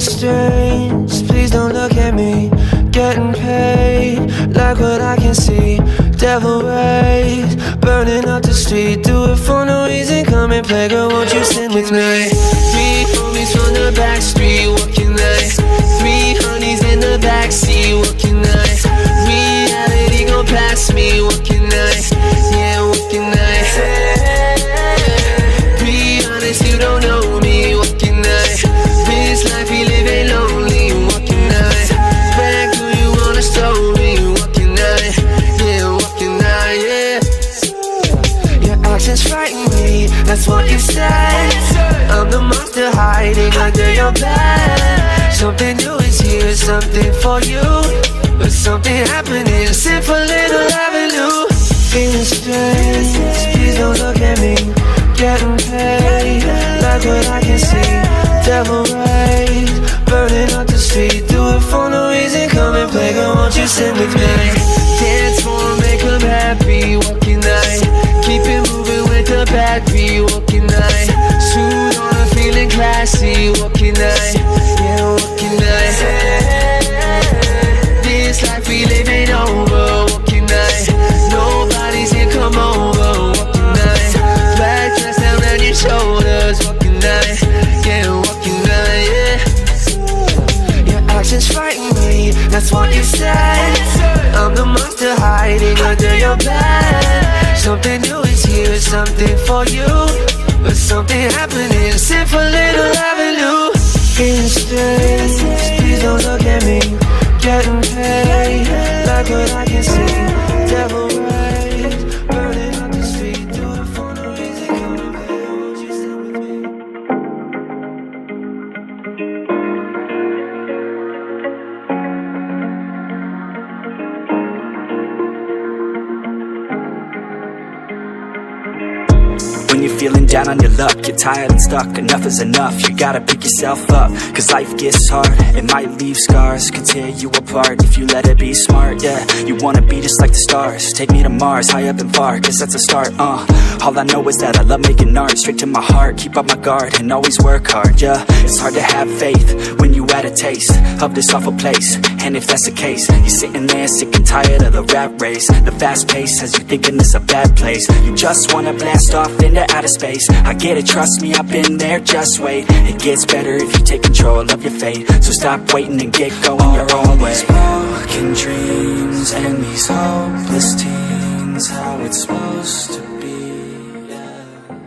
Feeling strange, please don't look at me. Getting paid, like what I can see. Devil rays, burning up the street. Do it for no reason, come and play. Girl, won't you sing with me? 3 homies from the back street, walking nice. 3 honeys in the backseat, walking nice. Reality gon' pass me, walking nice. Yeah, walking nice. Be honest, you don't know me, walking nice. This life we live ain't lonely, walking nice. Back who you wanna show me, walking nice. Yeah, walking nice, yeah. Your actions frighten me, that's what you said. I'm the monster hiding under your bed. Something new is here, something for you. But something happening, sit for little avenue. Feeling strange, please don't look at me. Getting paid, like what I can see. Devil rays, burning up the street. Do it for no reason, come and play. Girl, won't you sing with me? Dance for make them happy, walking night. Keep it moving with the battery, walking night. Suit on, I'm feeling classy, walking night. Yeah, walking night. This life we live ain't over, walking night. Nobody's here, come over, walking night. Black dress down on your shoulders, walking night. Yeah, walking night, yeah. Your actions frighten me, that's what you said. I'm the monster hiding under your bed. Something new is here, something for you. But something happening, sit for little avenue. Feeling strange, please don't look at me. Getting paid, like what I can see. Devil rays, burning up the street. Do it for no reason, come and play. Won't you sing with me? When you're feeling down on your luck, you're tired and stuck, enough is enough. You gotta pick yourself up, cause life gets hard. It might leave scars, can tear you apart if you let it be smart, yeah. You wanna be just like the stars, take me to Mars, high up and far, cause that's a start, All I know is that I love making art, straight to my heart, keep up my guard, and always work hard, yeah. It's hard to have faith when you had a taste of this awful place, and if that's the case, you're sitting there sick and tired of the rat race. The fast pace has you thinking it's a bad place. You just wanna blast off into outer space. I get it, trust me, I've been there, just wait. It gets better if you take control of your fate. So stop waiting and get going your own way.